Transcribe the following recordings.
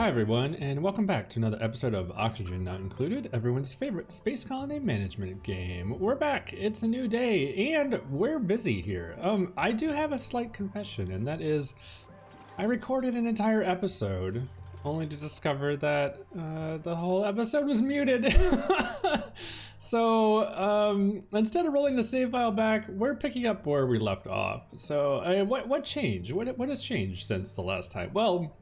Hi everyone, and welcome back to another episode of Oxygen Not Included, everyone's favorite space colony management game. We're back, it's a new day, and we're busy here. I do have a slight confession, and that is, I recorded an entire episode, only to discover that the whole episode was muted. So, instead of rolling the save file back, we're picking up where we left off. So, what changed? What has changed since the last time? Well,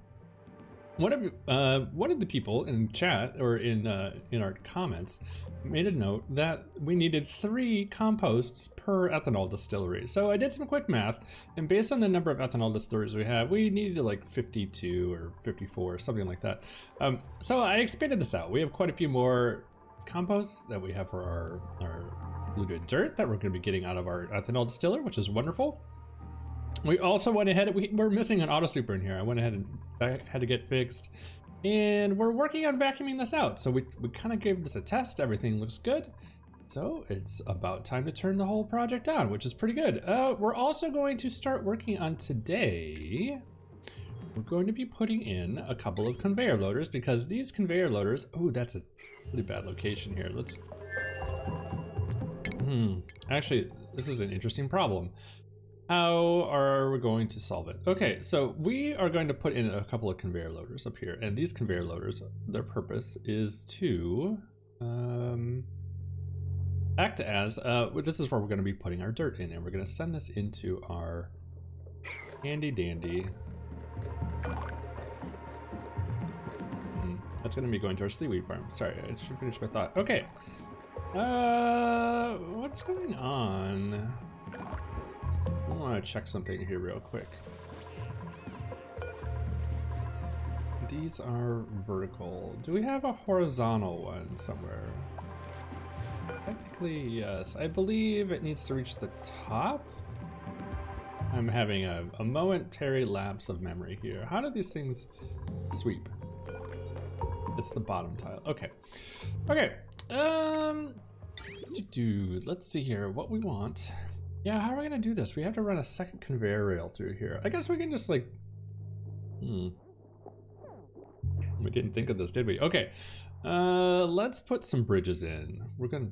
one of the people in chat or in our comments made a note that we needed 3 composts per ethanol distillery. So I did some quick math, and based on the number of ethanol distilleries we have, we needed like 52 or 54, something like that. So I expanded this out. We have quite a few more composts that we have for our polluted dirt that we're going to be getting out of our ethanol distiller, which is wonderful. We also went ahead, we're missing an auto sweeper in here. I went ahead and I had to get fixed, and we're working on vacuuming this out. So we kind of gave this a test, everything looks good. So it's about time to turn the whole project on, which is pretty good. We're also going to start working on today. We're going to be putting in a couple of conveyor loaders because these conveyor loaders, oh, that's a really bad location here. Let's, actually, this is an interesting problem. How are we going to solve it? Okay, so we are going to put in a couple of conveyor loaders up here, and these conveyor loaders, their purpose is to act as, this is where we're going to be putting our dirt in, and we're going to send this into our handy dandy. That's going to be going to our Sleet farm. Sorry, I just finished my thought. Okay, what's going on? I want to check something here real quick. These are vertical. Do we have a horizontal one somewhere? Technically, yes. I believe it needs to reach the top. I'm having a momentary lapse of memory here. How do these things sweep? It's the bottom tile. Okay. Okay. Let's see here what we want. Yeah, how are we gonna do this? We have to run a second conveyor rail through here. I guess we can just like, we didn't think of this, did we? Okay, let's put some bridges in. We're gonna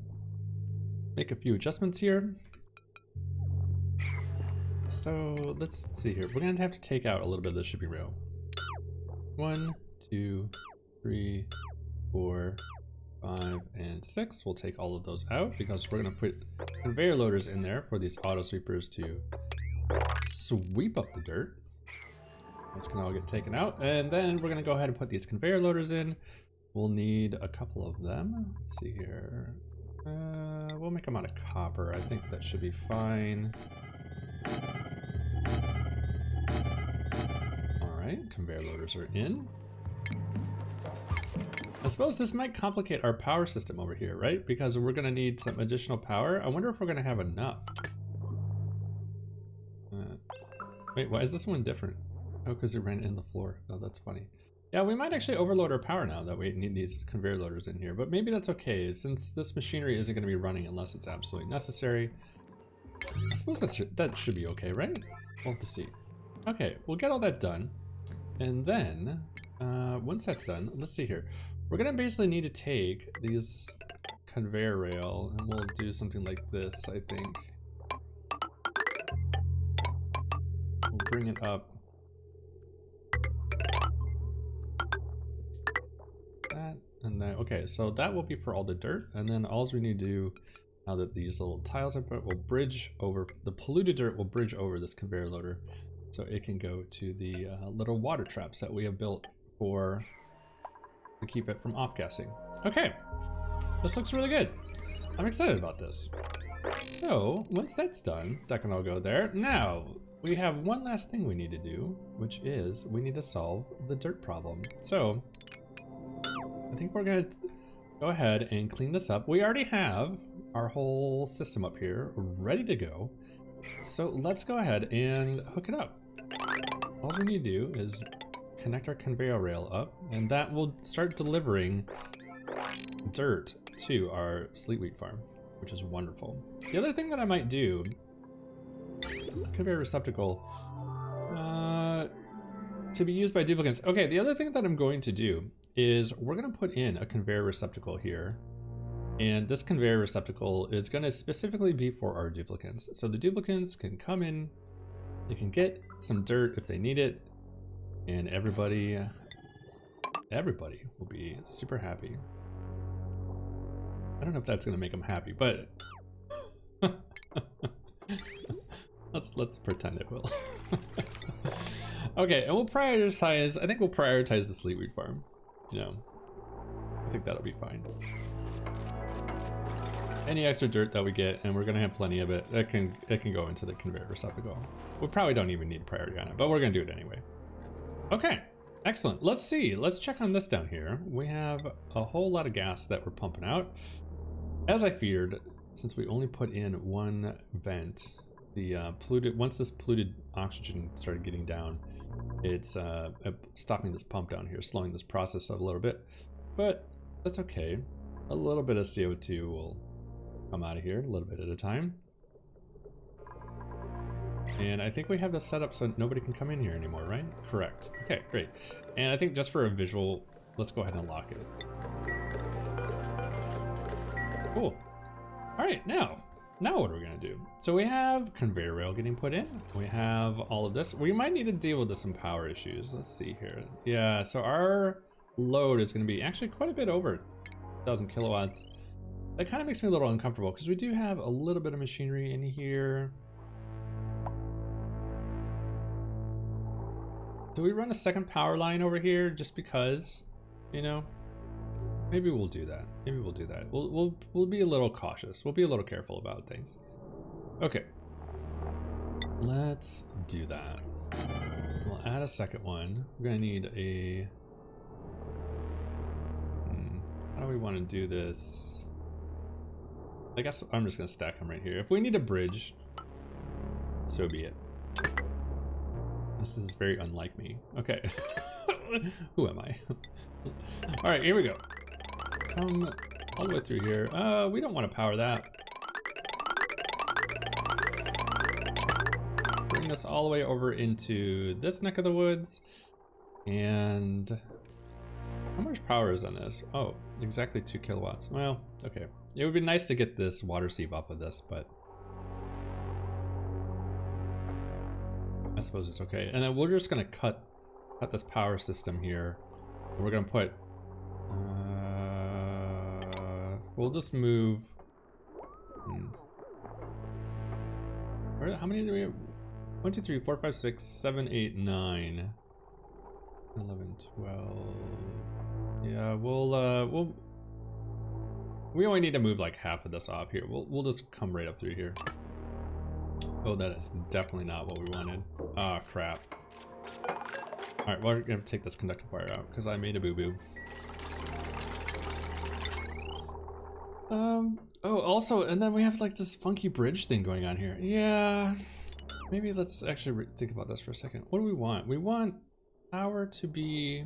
make a few adjustments here. So let's see here. We're gonna have to take out a little bit of the shipping rail. 1, 2, 3, 4, 5, and 6. We'll take all of those out because we're gonna put conveyor loaders in there for these auto sweepers to sweep up the dirt. That's gonna all get taken out, and then we're gonna go ahead and put these conveyor loaders in. We'll need a couple of them. Let's see here. We'll make them out of copper. I think that should be fine. All right, conveyor loaders are in. I suppose this might complicate our power system over here, right? Because we're gonna need some additional power. I wonder if we're gonna have enough. Wait, why is this one different? Oh, because it ran in the floor. Oh, that's funny. Yeah, we might actually overload our power now that we need these conveyor loaders in here, but maybe that's okay since this machinery isn't gonna be running unless it's absolutely necessary. I suppose that should be okay, right? We'll have to see. Okay, we'll get all that done. And then, once that's done, let's see here. We're gonna basically need to take these conveyor rail and we'll do something like this, I think. We'll bring it up. That, and then, okay, so that will be for all the dirt, and then all we need to do, now that these little tiles are put, we'll bridge over, the polluted dirt will bridge over this conveyor loader so it can go to the little water traps that we have built for to keep it from off-gassing. Okay, this looks really good. I'm excited about this. So once that's done, that can all go there. Now, we have one last thing we need to do, which is we need to solve the dirt problem. So I think we're gonna go ahead and clean this up. We already have our whole system up here ready to go. So let's go ahead and hook it up. All we need to do is connect our conveyor rail up, and that will start delivering dirt to our Sleet wheat farm, which is wonderful. The other thing that I might do, conveyor receptacle, to be used by duplicates. Okay, the other thing that I'm going to do is we're going to put in a conveyor receptacle here. And this conveyor receptacle is going to specifically be for our duplicants. So the duplicants can come in, they can get some dirt if they need it, and everybody will be super happy. I don't know if that's going to make them happy, but let's pretend it will. Okay, and we'll prioritize, I think we'll prioritize the Sleet Weed farm. You know, I think that'll be fine. Any extra dirt that we get, and we're gonna have plenty of it, that can go into the conveyor receptacle. We probably don't even need priority on it, but we're gonna do it anyway. Okay, excellent. Let's see, let's check on this down here. We have a whole lot of gas that we're pumping out. As I feared, since we only put in one vent, the once this polluted oxygen started getting down, it's stopping this pump down here, slowing this process up a little bit, but that's okay. A little bit of CO2 will come out of here, a little bit at a time. And I think we have this set up so nobody can come in here anymore, right? Correct. Okay, great. And I think just for a visual, let's go ahead and lock it. Cool. All right, now what are we gonna do? So we have conveyor rail getting put in. We have all of this. We might need to deal with some power issues. Let's see here. Yeah, so our load is gonna be actually quite a bit over 1,000 kilowatts. That kind of makes me a little uncomfortable because we do have a little bit of machinery in here. Do we run a second power line over here just because, you know? Maybe we'll do that. Maybe we'll do that. We'll be a little cautious. We'll be a little careful about things. Okay. Let's do that. We'll add a second one. We're gonna need a... How do we want to do this? I guess I'm just gonna stack them right here. If we need a bridge, so be it. This is very unlike me. Okay. Who am I? All right, here we go. Come all the way through here. We don't want to power that. Bring this all the way over into this neck of the woods. And how much power is on this? Oh, exactly 2 kilowatts. Well, okay. It would be nice to get this water sieve off of this, but I suppose it's okay. And then we're just gonna cut this power system here. And we're gonna put, we'll just move, how many do we have? 1, 2, 3, 4, 5, 6, 7, 8, 9, 11, 12. Yeah, we only need to move like half of this off here. We'll just come right up through here. Oh, that is definitely not what we wanted. Ah, crap. All right, well, we're gonna take this conductive wire out because I made a boo-boo. Oh, also, and then we have like this funky bridge thing going on here. Yeah, maybe let's actually think about this for a second. What do we want? We want power to be...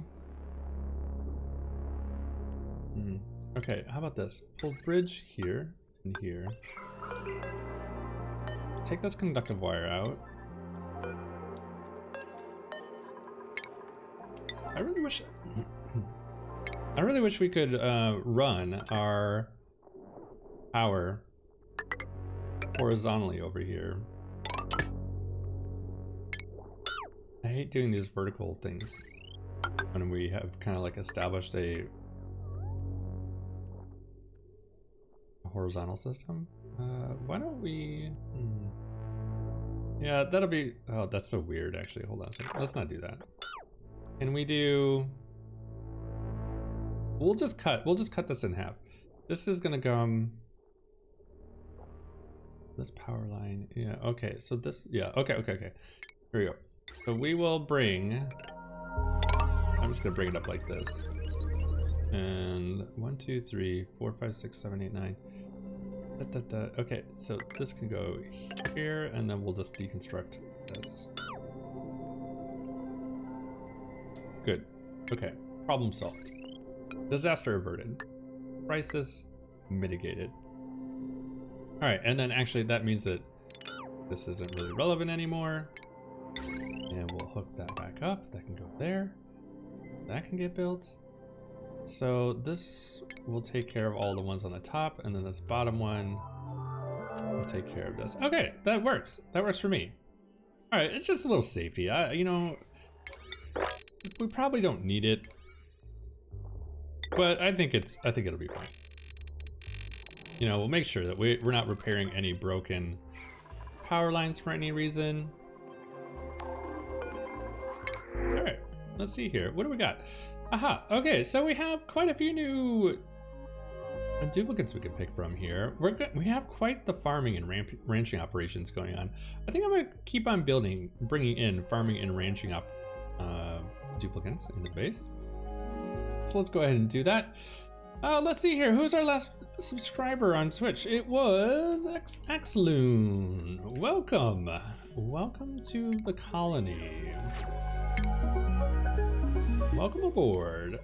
Okay, how about this? Pull bridge here and here. Take this conductive wire out. I really wish we could run our power horizontally over here. I hate doing these vertical things when we have kind of like established a horizontal system. Why don't we... Yeah, that'll be... Oh, that's so weird, actually. Hold on a second. Let's not do that. Can we do... We'll just cut this in half. This is gonna come... This power line. Yeah, okay. So this... Yeah, okay. Here we go. So we will bring... I'm just gonna bring it up like this. And 1, 2, 3, 4, 5, 6, 7, 8, 9. Okay, so this can go here, and then we'll just deconstruct this. Good. Okay, problem solved. Disaster averted. Crisis mitigated. All right, and then actually that means that this isn't really relevant anymore. And we'll hook that back up. That can go there. That can get built. So this will take care of all the ones on the top, and then this bottom one will take care of this. Okay, that works. That works for me. All right, it's just a little safety. You know, we probably don't need it, but I think it'll be fine. You know, we'll make sure that we're not repairing any broken power lines for any reason. All right, let's see here. What do we got? Aha, okay, so we have quite a few new duplicates we can pick from here. We have quite the farming and ranching operations going on. I think I'm gonna keep on bringing in farming and ranching duplicates into the base. So let's go ahead and do that. Let's see here, who's our last subscriber on Twitch? It was Xloon. Welcome. Welcome to the colony. Welcome aboard.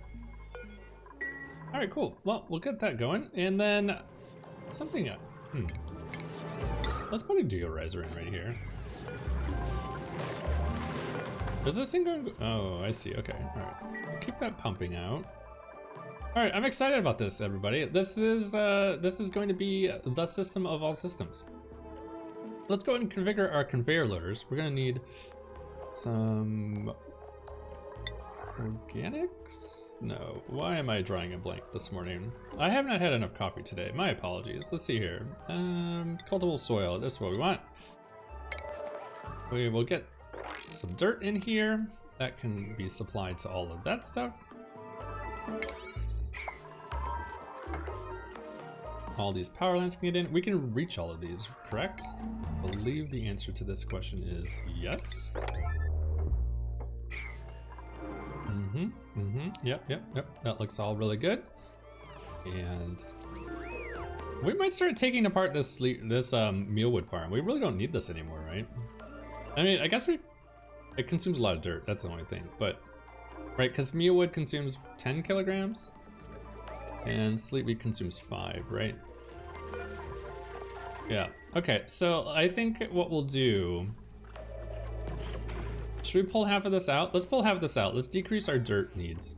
All right, cool. Well, we'll get that going. And then something up. Let's put a deodorizer in right here. Is this thing going? Oh, I see. Okay. All right. Keep that pumping out. All right. I'm excited about this, everybody. This is going to be the system of all systems. Let's go ahead and configure our conveyor loaders. We're gonna need some organics? No. Why am I drawing a blank this morning? I have not had enough coffee today. My apologies. Let's see here. Cultivable soil. That's what we want. We will get some dirt in here. That can be supplied to all of that stuff. All these power lines can get in. We can reach all of these, correct? I believe the answer to this question is yes. Yep. That looks all really good. And we might start taking apart this Mealwood farm. We really don't need this anymore, right? I mean, I guess it consumes a lot of dirt. That's the only thing. But right, because Mealwood consumes 10 kilograms, and Sleet consumes 5, right? Yeah. Okay. So I think what we'll do. Should we pull half of this out? Let's pull half of this out. Let's decrease our dirt needs.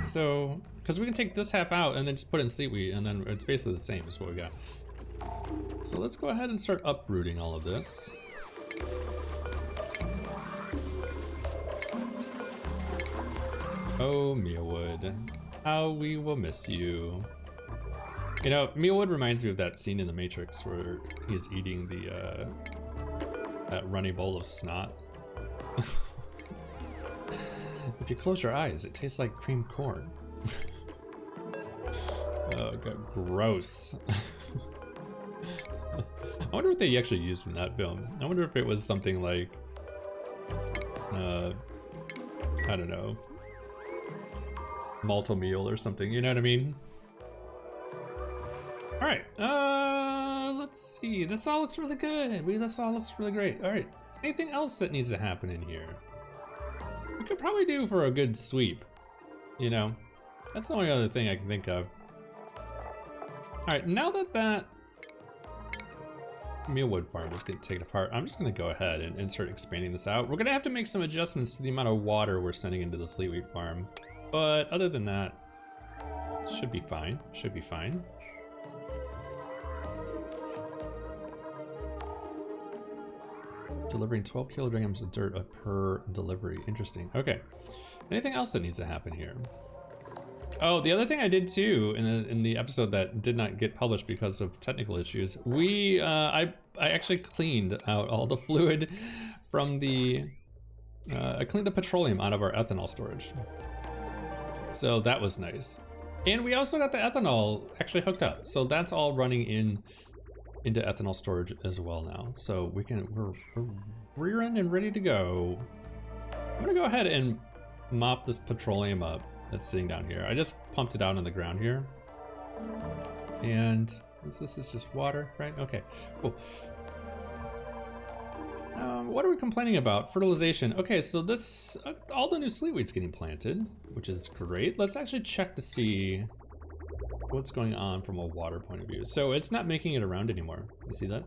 So, because we can take this half out and then just put in Sleet wheat, and then it's basically the same as what we got. So let's go ahead and start uprooting all of this. Oh, Mealwood, how we will miss you. You know, Mealwood reminds me of that scene in The Matrix where he's eating the that runny bowl of snot. If you close your eyes, it tastes like creamed corn. Oh god, gross. I wonder what they actually used in that film. I wonder if it was something like, I don't know, malto meal or something, you know what I mean? All right, let's see. This all looks really good. This all looks really great. All right, anything else that needs to happen in here? We could probably do for a good sweep, you know? That's the only other thing I can think of. All right, now that Mealwood farm is getting taken apart, I'm just gonna go ahead and start expanding this out. We're gonna have to make some adjustments to the amount of water we're sending into the Sleet wheat farm. But other than that, should be fine, should be fine. Delivering 12 kilograms of dirt per delivery. Interesting. Okay. Anything else that needs to happen here? Oh, the other thing I did too in the episode that did not get published because of technical issues, I actually cleaned out all the fluid from the I cleaned the petroleum out of our ethanol storage. So that was nice. And we also got the ethanol actually hooked up. So that's all running into ethanol storage as well now. So we're rearing and ready to go. I'm gonna go ahead and mop this petroleum up that's sitting down here. I just pumped it out on the ground here. And this is just water, right? Okay, cool. What are we complaining about? Fertilization. Okay, so this, all the new Sleet wheat's getting planted, which is great. Let's actually check to see what's going on from a water point of view. So it's not making it around anymore. You see that?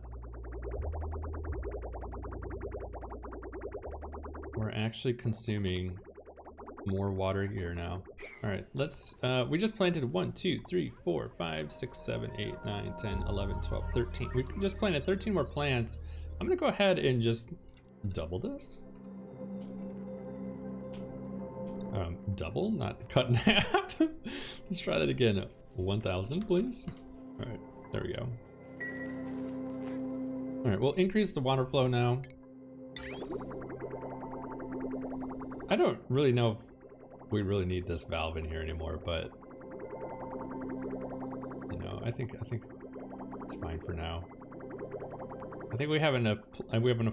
we're actually consuming more water here now. All right, let's, we just planted 1, 2, 3, 4, 5, 6, 7, 8, 9, 10, 11, 12, 13. We just planted 13 more plants. I'm gonna go ahead and just double this. Double, not cut in half. Let's try that again. 1,000, please. All right, there we go. All right, we'll increase the water flow now. I don't really know if we really need this valve in here anymore, but you know, I think it's fine for now. I think we have enough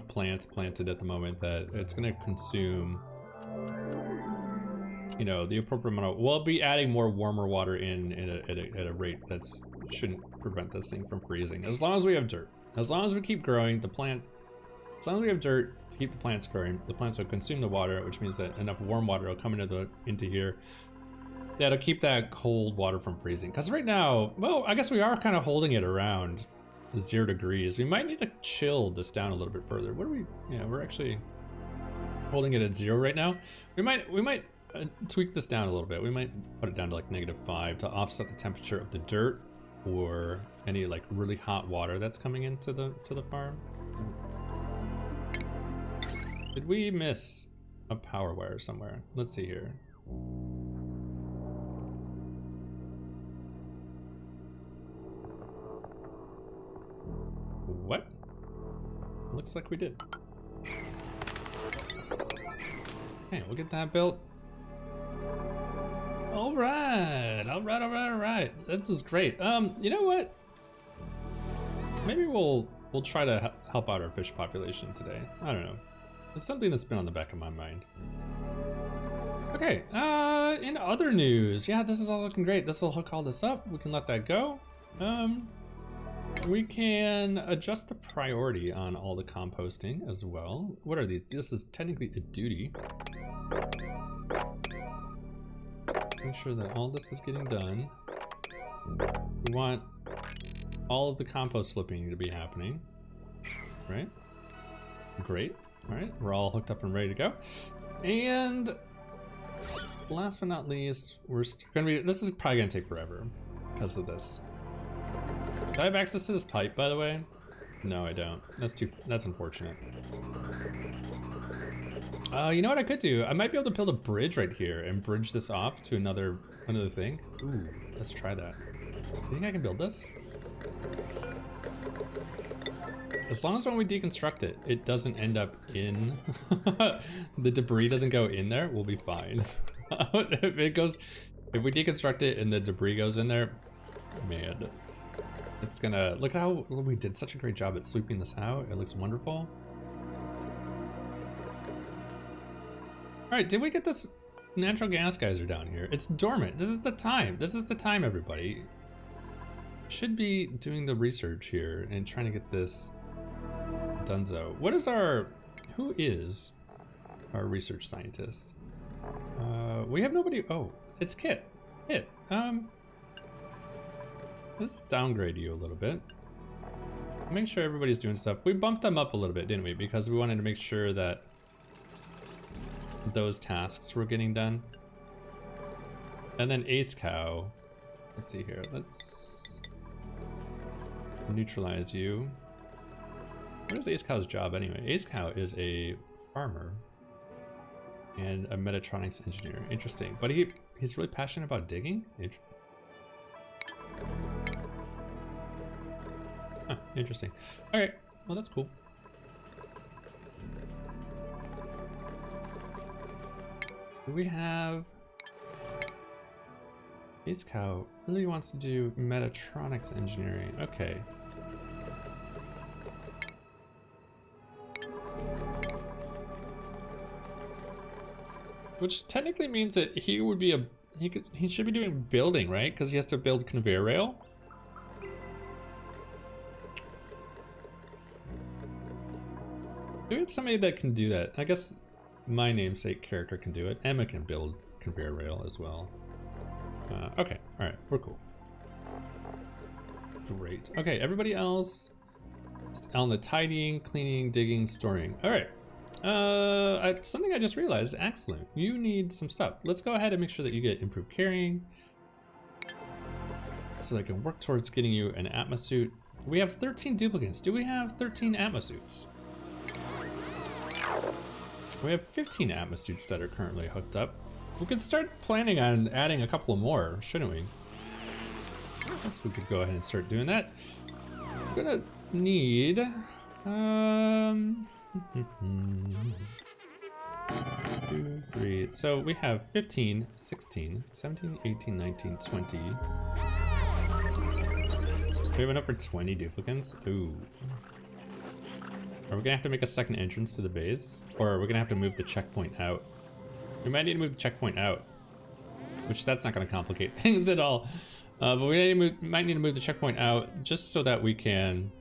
plants planted at the moment that it's gonna consume, you know, the appropriate amount of. We'll be adding more warmer water in at a rate that shouldn't prevent this thing from freezing. As long as we have dirt, as long as we keep growing the plant, as long as we have dirt to keep the plants growing, the plants will consume the water, which means that enough warm water will come into here. That'll keep that cold water from freezing. Because right now, well, I guess we are kind of holding it around 0 degrees. We might need to chill this down a little bit further. What are we? Yeah, we're actually holding it at 0 right now. We might tweak this down a little bit. We might put it down to like -5 to offset the temperature of the dirt or any like really hot water that's coming into the farm. Did we miss a power wire somewhere? Let's see here. What? Looks like we did. Okay, we'll get that built. All right. This is great. You know what? Maybe we'll try to help out our fish population today. I don't know. It's something that's been on the back of my mind. Okay, in other news, yeah, this is all looking great. This will hook all this up. We can let that go. We can adjust the priority on all the composting as well. What are these? This is technically a duty. Make sure that all this is getting done. We want all of the compost flipping to be happening, right? Great. All right, we're all hooked up and ready to go. And last but not least, we're gonna be, this is probably gonna take forever because of this. Do I have access to this pipe, by the way? No, I don't. That's unfortunate. You know what I could do? I might be able to build a bridge right here and bridge this off to another thing. Ooh, let's try that. Do you think I can build this? As long as when we deconstruct it, it doesn't end up in, the debris doesn't go in there, we'll be fine. If we deconstruct it and the debris goes in there, man, it's gonna, look how we did such a great job at sweeping this out. It looks wonderful. All right, did we get this natural gas geyser down here? It's dormant. This is the time. This is the time, everybody. Should be doing the research here and trying to get this donezo. Who is our research scientist? We have nobody. Oh, it's Kit. Kit, let's downgrade you a little bit. Make sure everybody's doing stuff. We bumped them up a little bit, didn't we? Because we wanted to make sure that those tasks were getting done. And then Ace Cow. Let's see here. Let's neutralize you. What is Ace Cow's job anyway? Ace Cow is a farmer and a Metatronics engineer. Interesting. But he's really passionate about digging? Huh, interesting. Alright, well that's cool. Do we have... Ace Cow really wants to do Metatronics engineering. Okay. Which technically means that he would be he should be doing building, right? Because he has to build conveyor rail. Do we have somebody that can do that? I guess my namesake character can do it. Emma can build conveyor rail as well. Okay, all right, we're cool. Great. Okay, everybody else on the tidying, cleaning, digging, storing. All right. Something I just realized, excellent. You need some stuff. Let's go ahead and make sure that you get improved carrying, so I can work towards getting you an Atmo suit. We have 13 duplicates. Do we have 13 Atmo suits? We have 15 Atmo suits that are currently hooked up. We could start planning on adding a couple more, shouldn't we? Guess we could go ahead and start doing that. We're gonna need 2, 3. So we have 15, 16, 17, 18, 19, 20. We have enough for 20 duplicates? Ooh. Are we gonna have to make a second entrance to the base? Or are we gonna have to move the checkpoint out? We might need to move the checkpoint out, which that's not gonna complicate things at all. But we might need to move the checkpoint out just so that we can,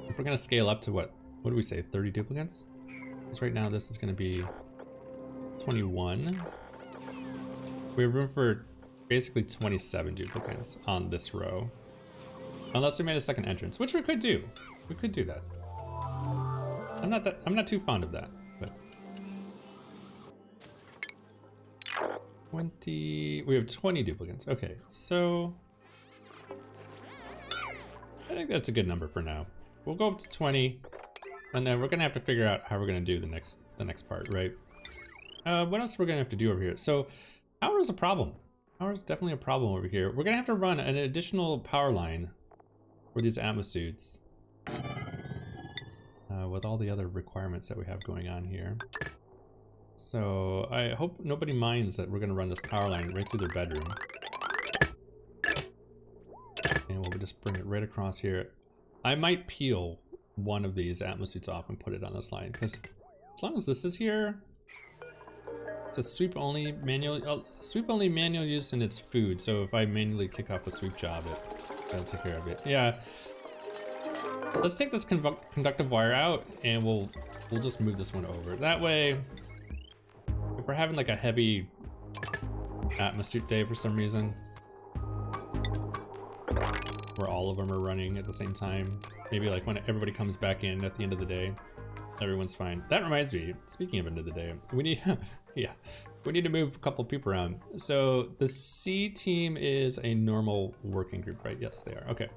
if we're gonna scale up to what do we say, 30 duplicates? Because right now this is gonna be 21. We have room for basically 27 duplicates on this row. Unless we made a second entrance, which we could do. We could do that. I'm not too fond of that, but 20, we have 20 duplicates. Okay, so I think that's a good number for now. We'll go up to 20, and then we're gonna have to figure out how we're gonna do the next part, right? What else we're gonna have to do over here? So power is a problem. Power is definitely a problem over here. We're gonna have to run an additional power line for these Atmo suits, with all the other requirements that we have going on here. So I hope nobody minds that we're gonna run this power line right through their bedroom. And we'll just bring it right across here. I might peel one of these Atmo suits off and put it on this line, because as long as this is here, it's a sweep only manual use, and it's food. So if I manually kick off a sweep job, that'll take care of it. Yeah. Let's take this conductive wire out, and we'll just move this one over. That way, if we're having like a heavy Atmo suit day for some reason, where all of them are running at the same time, maybe like when everybody comes back in at the end of the day, everyone's fine. That reminds me, speaking of end of the day, we need we need to move a couple people around. So the C team is a normal working group, right? Yes, they are. Okay.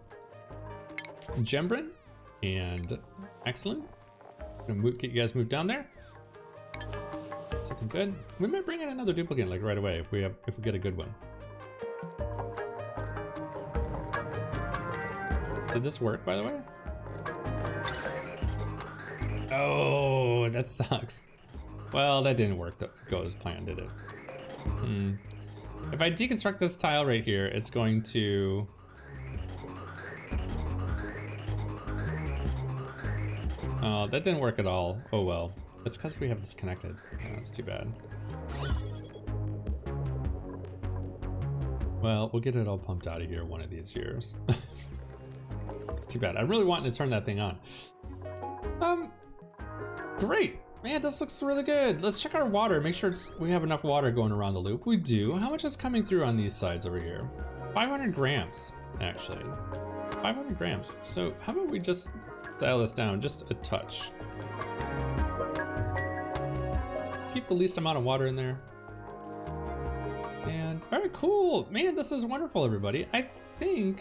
Gembrin and excellent. I'm gonna get you guys moved down there. That's looking good. We might bring in another duplicate like right away if we get a good one. Did this work, by the way? Oh, that sucks. Well, that didn't work go as planned, did it? If I deconstruct this tile right here, it's going to... Oh, that didn't work at all. Oh well. It's because we have this connected. Oh, that's too bad. Well, we'll get it all pumped out of here one of these years. It's too bad. I really wanted to turn that thing on. Great. Man, this looks really good. Let's check our water. Make sure we have enough water going around the loop. We do. How much is coming through on these sides over here? 500 grams, actually. 500 grams. So how about we just dial this down just a touch? Keep the least amount of water in there. And, all right, cool. Man, this is wonderful, everybody. I think,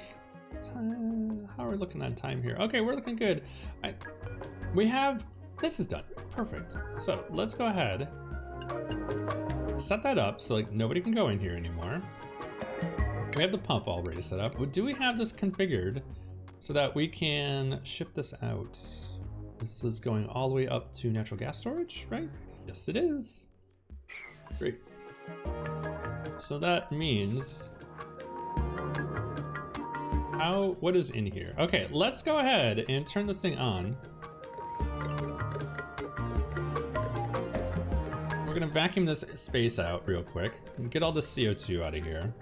how are we looking on time here? Okay, we're looking good. This is done. Perfect. So let's go ahead, set that up so like nobody can go in here anymore. We have the pump already set up. But do we have this configured so that we can ship this out? This is going all the way up to natural gas storage, right? Yes, it is. Great. So that means, what is in here? Okay, let's go ahead and turn this thing on. We're gonna vacuum this space out real quick and get all the CO2 out of here.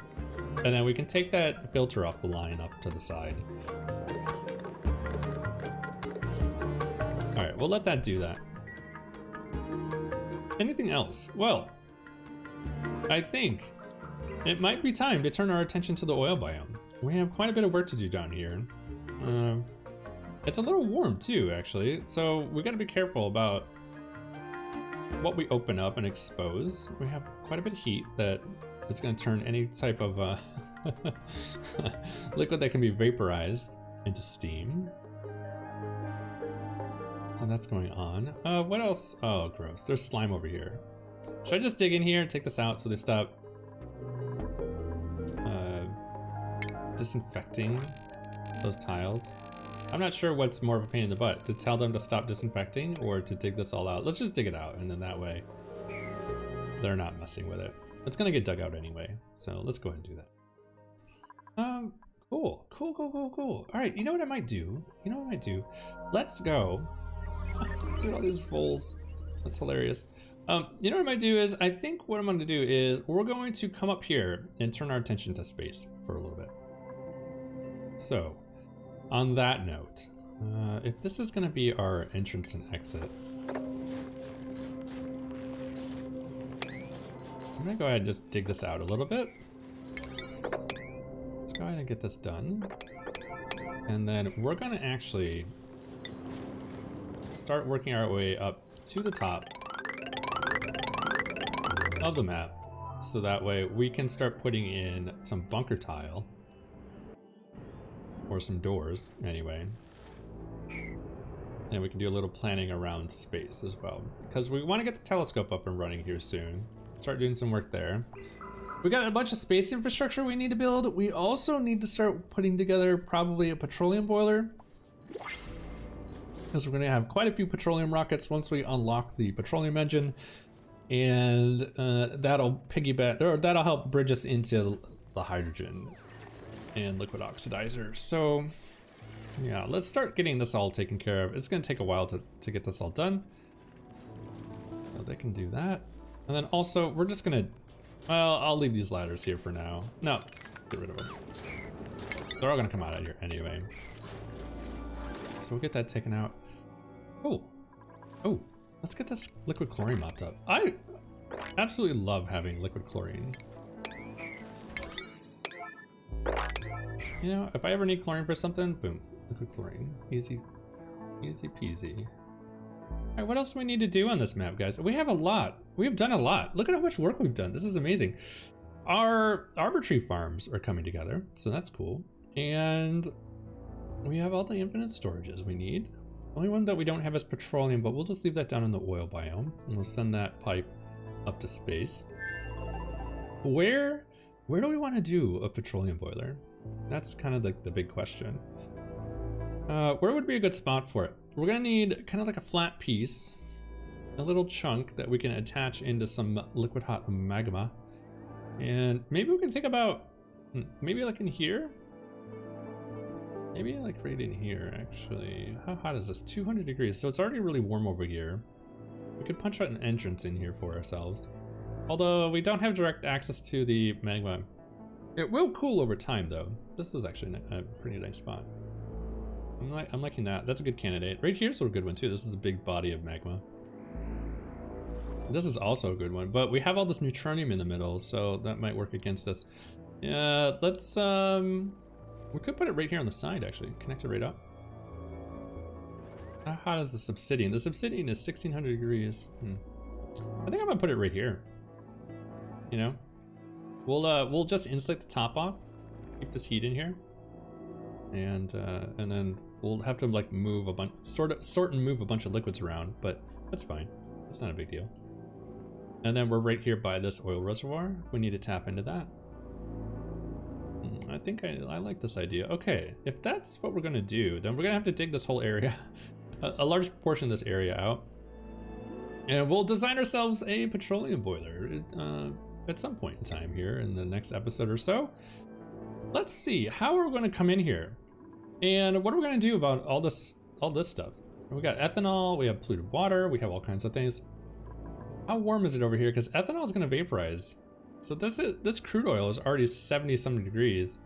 And then we can take that filter off the line up to the side. All right, we'll let that do that. Anything else? Well, I think it might be time to turn our attention to the oil biome. We have quite a bit of work to do down here. It's a little warm too, actually. So we gotta be careful about what we open up and expose, we have quite a bit of heat that it's going to turn any type of liquid that can be vaporized into steam. So that's going on. What else? Oh, gross. There's slime over here. Should I just dig in here and take this out so they stop disinfecting those tiles? I'm not sure what's more of a pain in the butt, to tell them to stop disinfecting or to dig this all out. Let's just dig it out, and then that way they're not messing with it. It's gonna get dug out anyway, so let's go ahead and do that. Cool. All right, you know what I might do? Let's go. Look at all these voles. That's hilarious. You know what I might do is, I think what I'm gonna do is, we're going to come up here and turn our attention to space for a little bit. So, on that note, if this is gonna be our entrance and exit, I'm gonna go ahead and just dig this out a little bit. Let's go ahead and get this done. And then we're gonna actually start working our way up to the top of the map, so that way we can start putting in some bunker tile, or some doors anyway, and we can do a little planning around space as well, because we want to get the telescope up and running here soon. Start doing some work there. We got a bunch of space infrastructure we need to build. We also need to start putting together probably a petroleum boiler, because we're going to have quite a few petroleum rockets once we unlock the petroleum engine, and that'll piggyback, or that'll help bridge us into the hydrogen and liquid oxidizer. So yeah, let's start getting this all taken care of. It's going to take a while to get this all done. So they can do that. And then also we're just going to, well, I'll leave these ladders here for now. No, get rid of them. They're all going to come out of here anyway. So we'll get that taken out. Oh, let's get this liquid chlorine mopped up. I absolutely love having liquid chlorine. You know, if I ever need chlorine for something, boom, liquid chlorine. Easy peasy. All right, what else do we need to do on this map, guys? We have a lot. We have done a lot. Look at how much work we've done. This is amazing. Our arbitrary farms are coming together, so that's cool. And we have all the infinite storages we need. The only one that we don't have is petroleum, but we'll just leave that down in the oil biome, and we'll send that pipe up to space. Where do we want to do a petroleum boiler? That's kind of the big question. Where would be a good spot for it? We're gonna need kind of like a flat piece, a little chunk that we can attach into some liquid hot magma. And maybe we can think about, maybe like in here? Maybe like right in here, actually. How hot is this? 200 degrees, so it's already really warm over here. We could punch out an entrance in here for ourselves. Although we don't have direct access to the magma. It will cool over time though. This is actually a pretty nice spot. I'm liking that. That's a good candidate. Right here's a good one too. This is a big body of magma. This is also a good one, but we have all this neutronium in the middle, so that might work against us. Yeah, let's, we could put it right here on the side actually. Connect it right up. How hot is the obsidian? This obsidian is 1600 degrees. I think I'm gonna put it right here. You know? We'll just insulate the top off, keep this heat in here, and then we'll have to like move a bunch, sort and move a bunch of liquids around, but that's fine. It's not a big deal. And then we're right here by this oil reservoir. We need to tap into that. I think I like this idea. Okay, if that's what we're gonna do, then we're gonna have to dig this whole area, a large portion of this area out, and we'll design ourselves a petroleum boiler. At some point in time here in the next episode or so. Let's see how we're going to come in here, and what are we going to do about all this stuff. We got ethanol, we have polluted water, we have all kinds of things. How warm is it over here? Because ethanol is going to vaporize. So this crude oil is already 70-something degrees.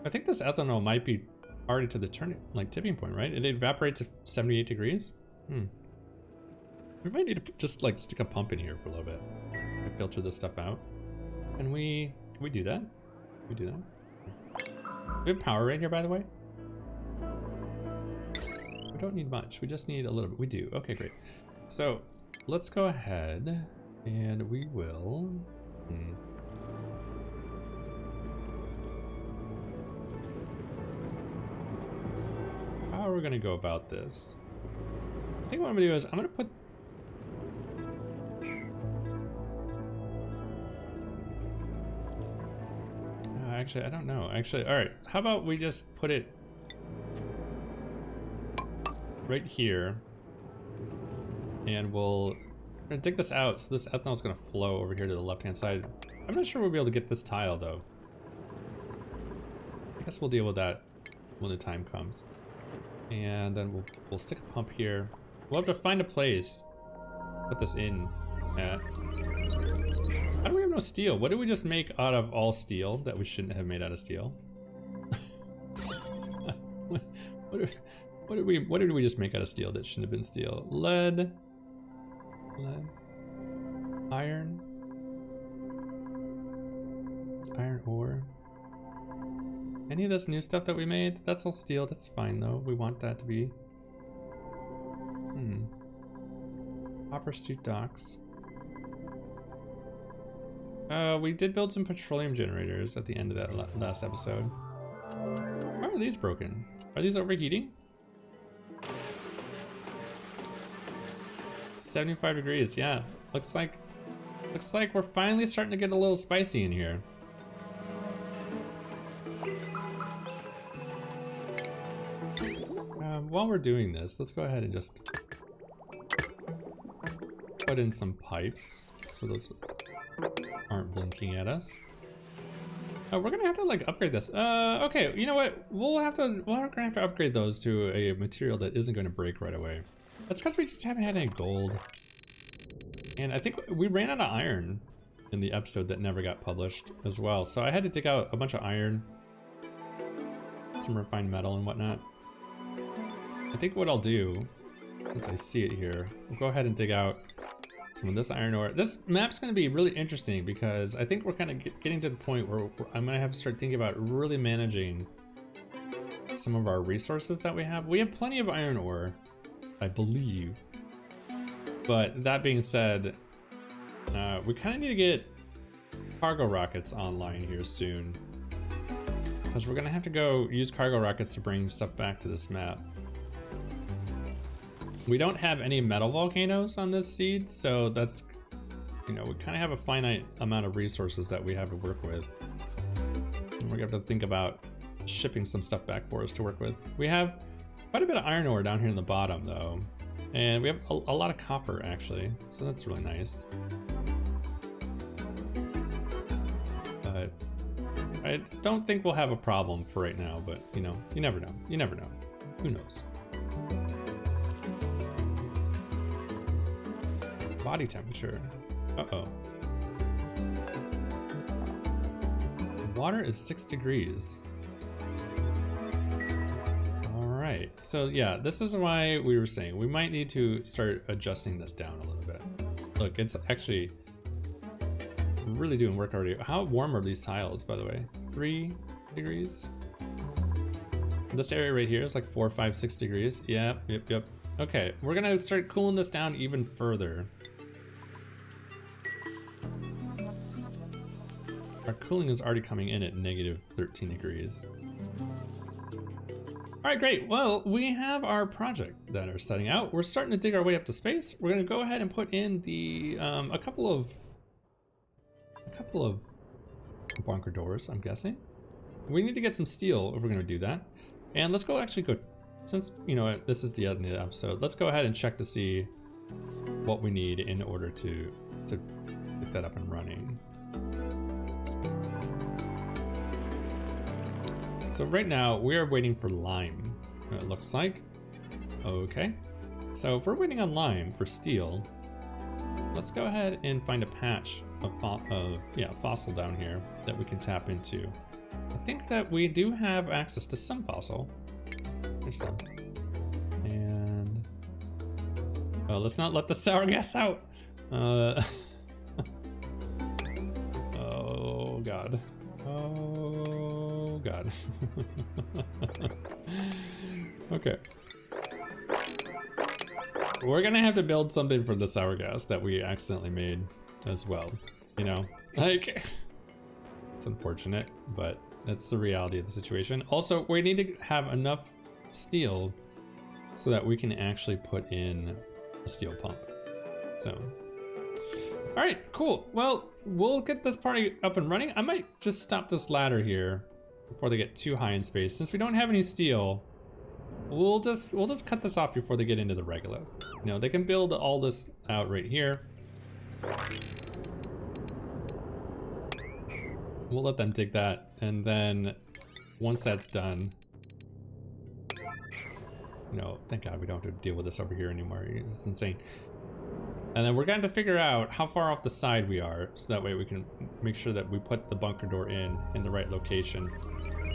I think this ethanol might be already to the tipping point, right? It evaporates at 78 degrees. We might need to just like stick a pump in here for a little bit and filter this stuff out. Can we do that? Can we do that? We have power right here, by the way. We don't need much. We just need a little bit. We do. Okay, great. So let's go ahead and we will. How are we gonna go about this? I think what I'm gonna do is I'm gonna put. Actually, I don't know. Actually, all right. How about we just put it right here, and we're gonna dig this out. So this ethanol is gonna flow over here to the left-hand side. I'm not sure we'll be able to get this tile though. I guess we'll deal with that when the time comes. And then we'll stick a pump here. We'll have to find a place to put this in at. How do we have no steel? What did we just make out of all steel that we shouldn't have made out of steel? What did we just make out of steel that shouldn't have been steel? Lead, iron ore. Any of this new stuff that we made? That's all steel. That's fine though. We want that to be. Copper Street docks. We did build some petroleum generators at the end of that last episode. Why are these broken? Are these overheating? 75 degrees, yeah. Looks like we're finally starting to get a little spicy in here. While we're doing this, let's go ahead and just put in some pipes so those aren't blinking at us. Oh, we're gonna have to like upgrade this. Okay, you know what? We're gonna have to upgrade those to a material that isn't gonna break right away. That's because we just haven't had any gold. And I think we ran out of iron in the episode that never got published as well. So I had to dig out a bunch of iron, some refined metal and whatnot. I think what I'll do, as I see it here, we'll go ahead and dig out some of this iron ore. This map's going to be really interesting because I think we're kind of getting to the point where I'm going to have to start thinking about really managing some of our resources that we have. We have plenty of iron ore, I believe. But that being said, we kind of need to get cargo rockets online here soon, because we're going to have to go use cargo rockets to bring stuff back to this map. We don't have any metal volcanoes on this seed, so that's, you know, we kind of have a finite amount of resources that we have to work with. And we're gonna have to think about shipping some stuff back for us to work with. We have quite a bit of iron ore down here in the bottom though. And we have a lot of copper actually, so that's really nice. But I don't think we'll have a problem for right now, but you know, you never know. You never know. Who knows? Body temperature. Uh-oh. Water is 6 degrees. All right, so yeah, this is why we were saying we might need to start adjusting this down a little bit. Look, it's actually really doing work already. How warm are these tiles, by the way? 3 degrees? This area right here is like 4, 5, 6 degrees. Yep. Okay, we're gonna start cooling this down even further. Our cooling is already coming in at negative 13 degrees. All right, great. Well, we have our project that are setting out. We're starting to dig our way up to space. We're gonna go ahead and put in the a couple of bunker doors, I'm guessing. We need to get some steel if we're gonna do that. And let's go since, you know, this is the end of the episode, let's go ahead and check to see what we need in order to get that up and running. So right now we are waiting for lime, it looks like. Okay, so if we're waiting on lime for steel, let's go ahead and find a patch of fossil down here that we can tap into. I think that we do have access to some fossil. There's some. And oh, let's not let the sour gas out. Oh god. Oh god. We're gonna have to build something for the sour gas that we accidentally made as well. You know, like, it's unfortunate, but that's the reality of the situation. Also, we need to have enough steel so that we can actually put in a steel pump. So, all right, cool. Well, we'll get this party up and running. I might just stop this ladder here before they get too high in space. Since we don't have any steel, we'll just cut this off before they get into the regolith. You know, they can build all this out right here. We'll let them dig that, and then once that's done, you know, thank God we don't have to deal with this over here anymore. It's insane. And then we're going to figure out how far off the side we are, so that way we can make sure that we put the bunker door in the right location.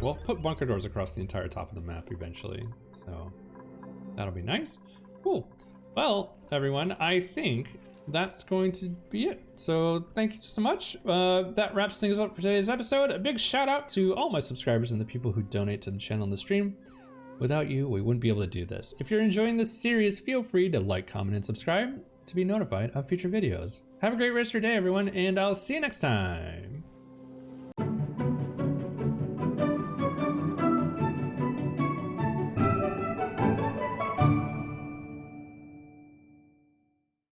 We'll put bunker doors across the entire top of the map eventually, so that'll be nice. Cool. Well, everyone, I think that's going to be it. So thank you so much. That wraps things up for today's episode. A big shout out to all my subscribers and the people who donate to the channel and the stream. Without you, we wouldn't be able to do this. If you're enjoying this series, feel free to like, comment, and subscribe to be notified of future videos. Have a great rest of your day, everyone, and I'll see you next time.